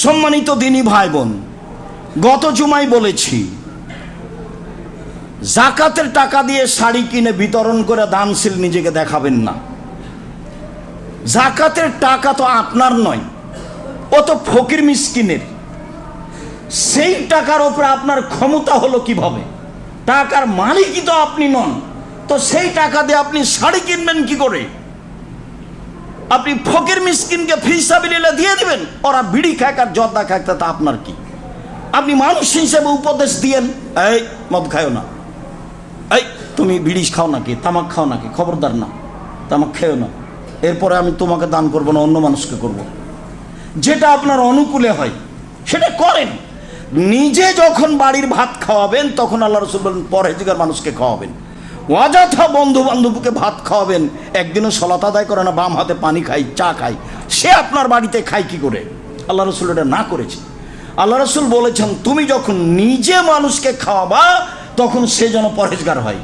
সম্মানিত দিনী ভাই বোন, গত জুমায় বলেছি জাকাতের টাকা দিয়ে শাড়ি কিনে বিতরণ করে দানশীল নিজেকে দেখাবেন না। জাকাতের টাকা তো আপনার নয়, ও তো ফকির মিসকিনের। সেই টাকার উপরে আপনার ক্ষমতা হলো কিভাবে? টাকার মালিকই তো আপনি নন, তো সেই টাকা দিয়ে আপনি শাড়ি কিনবেন কি করে? আপনি ফকির মিসকিনকে ফি সাবিলিল্লাহ দিয়ে দিবেন, ওরা বিড়ি খাক আর জর্দা খাক, তা আপনার কি? আপনি মানুষ হিসেবে উপদেশ দিয়েন, এই মদ খাও না, এই তুমি বিড়ি খাও নাকি, তামাক খাও নাকি, খবরদার না, তামাক খেও না, এরপরে আমি তোমাকে দান করবো না, অন্য মানুষকে করব। যেটা আপনার অনুকূলে হয় সেটা করেন। নিজে যখন বাড়ির ভাত খাওয়াবেন তখন আল্লাহ রাসূল বলেন পরহেজগার মানুষকে খাওয়াবেন। অযথা বন্ধু বান্ধবকে ভাত খাওয়াবেন, একদিনও সালাত আদায় করে না, বাম হাতে পানি খাই, চা খাই, সে আপনার বাড়িতে খায় কি করে? আল্লাহ রাসূল এটা না করেছে। আল্লাহ রাসূল বলেছেন তুমি যখন নিজে মানুষকে খাওয়াবা তখন সে যেন পরহেজগার হয়।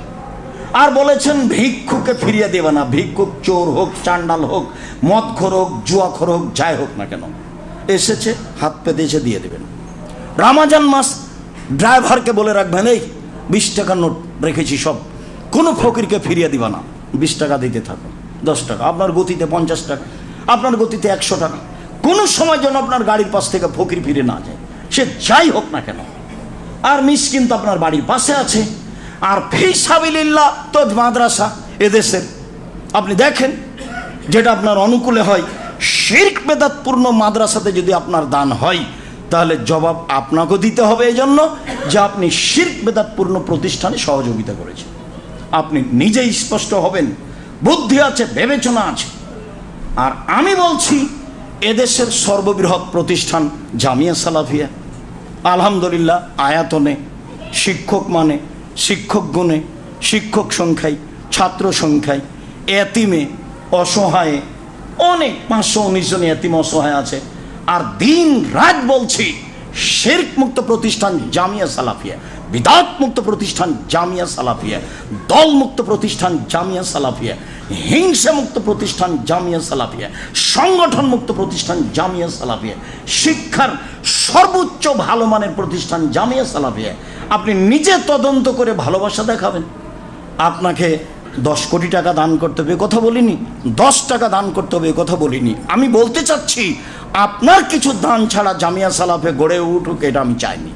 আর বলেছেন ভিক্ষুকে ফিরিয়ে দেবে না, ভিক্ষুক চোর হোক, চান্ডাল হোক, মদখোর হোক, জুয়াখোর হোক, যাই হোক না কেন, এসেছে হাত পেতে এসে দিয়ে দেবেন। রমজান মাস ড্রাইভারকে বলে রাখবেন, এই 20 টাকার নোট রেখেছি, সব কোনো ফকিরকে ফিরিয়ে দিবা না, 20 টাকা দিতে থাকো, 10 টাকা, আপনার গতিতে 50 টাকা, আপনার গতিতে 100 টাকা, কোনো সময় যেন আপনার গাড়ির পাশ থেকে ফকির ফিরে না যায়, সে যাই হোক না কেন। আর মিসকিন তো আপনার বাড়ির পাশে আছে। আর ফি সাবিলিল্লাহ তো মাদ্রাসা এদেশের, আপনি দেখেন যেটা আপনার অনুকূলে হয়। শিরক বেদাতপূর্ণ মাদ্রাসাতে যদি আপনার দান হয় তাহলে জবাব আপনাকেও দিতে হবে, এই জন্য যে আপনি শিরক বেদাতপূর্ণ প্রতিষ্ঠানে সহযোগিতা করেছেন। আপনি নিজেই স্পষ্ট হবেন, বুদ্ধি আছে, বিবেচনা আছে। আর আমি বলছি এদেশের সর্ববৃহৎ প্রতিষ্ঠান জামিয়া সালাফিয়া, আলহামদুলিল্লাহ আয়াতনে, শিক্ষক মানে, শিক্ষক গুণে, শিক্ষক সংখ্যায়, ছাত্র সংখ্যায়, এতিমে, অসহায়ে অনেক 519 জন এতিম অসহায় আছে। আর দিন রাত বলছি শিরক মুক্ত প্রতিষ্ঠান জামিয়া সালাফিয়া, বিদআত মুক্ত প্রতিষ্ঠান জামিয়া সালাফিয়া, দল মুক্ত প্রতিষ্ঠান জামিয়া সালাফিয়া, হিংসা মুক্ত প্রতিষ্ঠান জামিয়া সালাফিয়া, সংগঠন মুক্ত প্রতিষ্ঠান জামিয়া সালাফিয়া, শিক্ষার সর্বোচ্চ ভালো মানের প্রতিষ্ঠান জামিয়া সালাফিয়া। আপনি নিজে তদন্ত করে ভালোবাসা দেখাবেন। আপনাকে 10 কোটি টাকা দান করতে হবে কথা বলিনি, 10 টাকা দান করতে হবে কথা বলিনি। আমি বলতে চাচ্ছি আপনার কিছু দান ছাড়া জামিয়া সালাফে গড়ে উঠুক, এটা আমি চাইনি।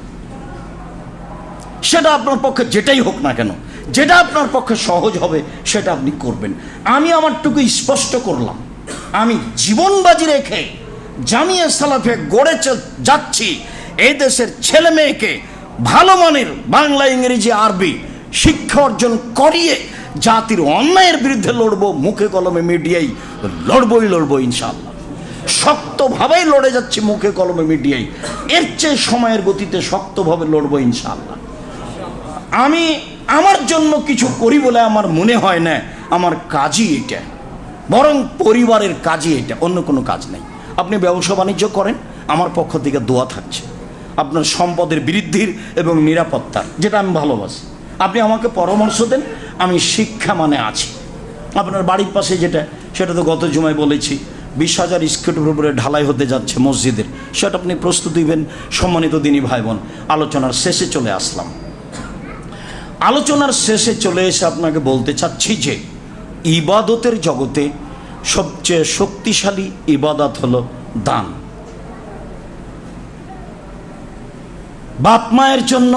সেটা আপনার পক্ষে যেটাই হোক না কেন, যেটা আপনার পক্ষে সহজ হবে সেটা আপনি করবেন। আমি আমারটুকু স্পষ্ট করলাম, আমি জীবন বাজি রেখে জামিয়া সালাফে গড়ে যাচ্ছি। এই দেশের ছেলে মেয়েকে ভালো মানের বাংলা, ইংরেজি, আরবি শিক্ষা অর্জন করিয়ে জাতির অন্যায়ের বিরুদ্ধে লড়বো, মুখে কলমে মিডিয়াই লড়বো ইনশাআল্লাহ। শক্তভাবেই লড়ে যাচ্ছি, মুখে কলমে মিডিয়াই, এর চেয়ে সময়ের গতিতে শক্তভাবে লড়বো ইনশাআল্লাহ। আমি আমার জন্য কিছু করি বলে আমার মনে হয় না আমার কাজই এটা, বরং পরিবারের কাজই এটা, অন্য কোনো কাজ নেই। আপনি ব্যবসা বাণিজ্য করেন, আমার পক্ষ থেকে দোয়া থাকছে আপনার সম্পদের বৃদ্ধির এবং নিরাপত্তার, যেটা আমি ভালোবাসি। আপনি আমাকে পরামর্শ দেন, আমি শিক্ষা মানে আছি। আপনার বাড়ির পাশে যেটা, সেটা তো গত জুমায় বলেছি 20,000 স্কোয়ারের উপরে ঢালাই হতে যাচ্ছে মসজিদের, সেটা আপনি প্রস্তুতি দিবেন। সম্মানিত দিনী ভাই বোন, আলোচনার শেষে চলে আসলাম। আলোচনার শেষে চলে এসে আপনাকে বলতে চাচ্ছি যে ইবাদতের জগতে সবচেয়ে শক্তিশালী ইবাদত হলো দান। বাপ মায়ের জন্য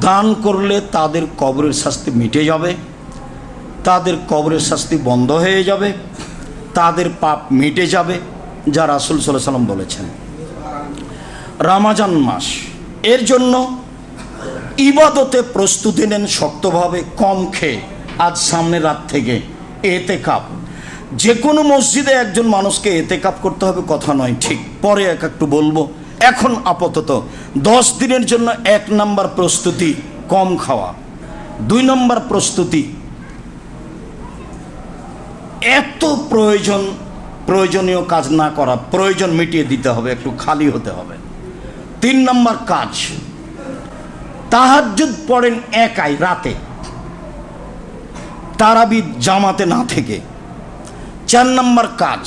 দান করলে তাদের কবরের শাস্তি মিটে যাবে, তাদের কবরের শাস্তি বন্ধ হয়ে যাবে, তাদের পাপ মিটে যাবে, যা রাসূল সাল্লাল্লাহু আলাইহি ওয়াসাল্লাম বলেছেন। রমজান মাস, এর জন্য ইবাদতে প্রস্তুতি নেন শক্তভাবে, কম খেয়ে। আজ সামনে রাত থেকে এতেকাফ, যে কোনো মসজিদে একজন মানুষকে এতেকাফ করতে হবে কথা নয়, ঠিক পরে একটু বলবো। এখন আপাতত 10 দিনের জন্য 1 নম্বর প্রস্তুতি কম খাওয়া, 2 নম্বর প্রস্তুতি এত প্রয়োজনীয় কাজ না করা, প্রয়োজন মিটিয়ে দিতে হবে, একটু খালি হতে হবে। 3 নম্বর কাজ, তাহাজ্জুদ পড়েন একাই রাতে, তারাবি জামাতে না থেকে। 4 নম্বর কাজ,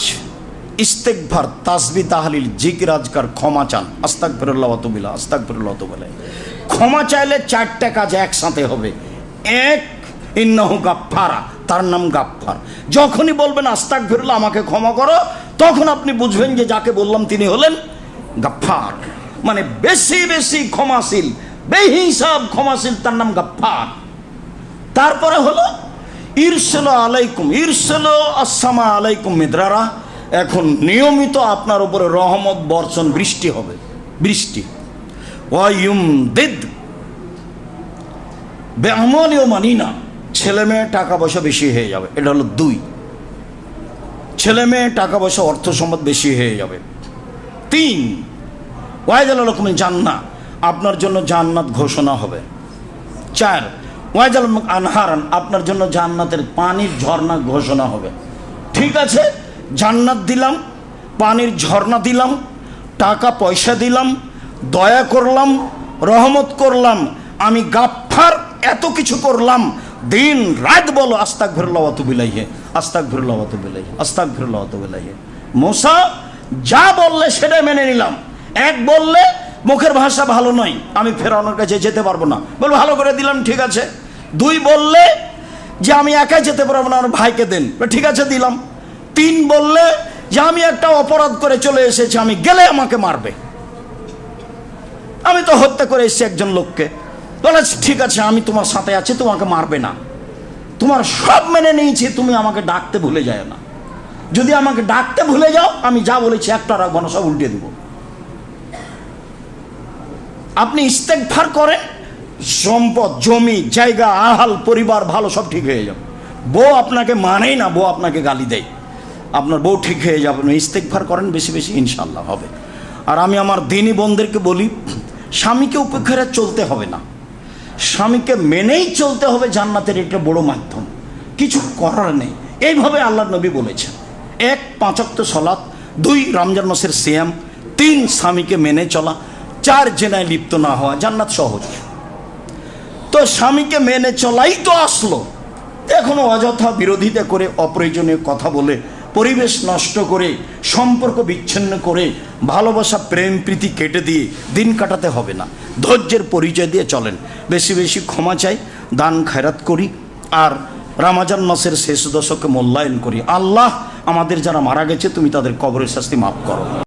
ইস্তেগফার, তাসবিহ, তাহলিল, জিকির, আজকার, ক্ষমা চান, আস্তাগফিরুল্লাহ ওয়া তুবু ইলাইহি, আস্তাগফিরুল্লাহ ওয়া তুবু ইলাইহি। ক্ষমা চাইলে 4টা কাজ একসাথে হবে। এক, ইন্নাহু গাফফারা, তার নাম গাফফার। যখনই বলবেন আস্তাগফিরুল্লাহ, আমাকে ক্ষমা করো, তখন আপনি বুঝবেন যে যাকে বললাম তিনি হলেন গাফফার, মানে বেশি বেশি ক্ষমাশীল, বেহিসাব ক্ষমাশীল, তার নাম গাফফার। তারপরে হলো ইরসালু আলাইকুম, ইরসালু আসসামা আলাইকুম মিদরারা, এখন নিয়মিত আপনার উপরে রহমত বর্ষণ, বৃষ্টি হবে, বৃষ্টি। ওয়ায়ুমদিদ বিআমওয়ালি ওয়া বানিনা, ছেলে মেয়ে টাকা পয়সা বেশি হয়ে যাবে, এটা হলো 2। ছেলে মেয়ে টাকা পয়সা অর্থ সম্পদ বেশি হয়ে যাবে। 3, ওয়াইজাল লাকুম জান্নাহ, আপনার জন্য জান্নাত ঘোষণা হবে। 4, ওয়াইজাল আনহারান, আপনার জন্য জান্নাতের পানির ঝর্ণা ঘোষণা হবে। ঠিক আছে, জান্নাত দিলাম, পানির ঝর্ণা দিলাম, টাকা পয়সা দিলাম, দয়া করলাম, রহমত করলাম, আমি গাফফার, এত কিছু করলাম, দিন রাত বলো আস্তাগফিরুল্লাহ ওয়া তুবু ইলাইহি, আস্তাগফিরুল্লাহ ওয়া তুবু ইলাইহি, আস্তাগফিরুল্লাহ ওয়া তুবু ইলাইহি। মুসা যা বললে সেটা মেনে নিলাম। এক, বললে মুখের ভাষা ভালো নয়, আমি ফেরাউনের কাছে যেতে পারবো না, বল ভালো করে দিলাম, ঠিক আছে। 2, বললে যে আমি একাই যেতে পারবো না, আমার ভাইকে দেন, ঠিক আছে দিলাম। 3, বললে যে আমি একটা অপরাধ করে চলে এসেছি, আমি গেলে আমাকে মারবে, আমি তো হত্যা করে এসেছি একজন লোককে, বলে ঠিক আছে আমি তোমার সাথে আছি, তোমাকে মারবে না, তোমার সব মেনে নিয়েছি, তুমি আমাকে ডাকতে ভুলে যায় না। যদি আমাকে ডাকতে ভুলে যাও, আমি যা বলেছি একটা রাখবো না, সব উল্টে দেব। আপনি ইস্তেগফার করেন, সম্পদ, জমি, জায়গা, আহাল, পরিবার ভালো, সব ঠিক হয়ে যাবে। বউ আপনাকে মানেই না, বউ আপনাকে গালি দেয়, আপনার বউ ঠিক হয়ে যাবে। ইস্তেগফার করেন বেশি বেশি, ইনশাল্লাহ হবে। আর আমি আমার দিনী বোনদেরকে বলি, স্বামীকে উপেক্ষা করে চলতে হবে না, স্বামীকে মেনেই চলতে হবে, জান্নাতের একটা বড় মাধ্যম, কিছু করার নেই। এইভাবে আল্লাহর নবী বলেছেন। 1, 5 ওয়াক্ত সালাত, 2, রমজান মাসের সিয়াম, 3, স্বামীকে মেনে চলা, 4, জেনায় লিপ্ত না হওয়া, জান্নাত সহজ। তো স্বামীকে মেনে চলাই তো আসলো, এখনো অযথা বিরোধিতা করে, অপ্রয়োজনীয় কথা বলে, পরিবেশ নষ্ট করে, সম্পর্ক বিচ্ছিন্ন করে, ভালোবাসা প্রেম প্রীতি কেটে দিয়ে দিন কাটাতে হবে না। ধৈর্যের পরিচয় দিয়ে চলেন, বেশি বেশি ক্ষমা চাই, দান খায়রাত করি, আর রমজান মাসের শেষ দশকে মূল্যায়ন করি। আল্লাহ আমাদের যারা মারা গেছে, তুমি তাদের কবরের শাস্তি মাফ করো।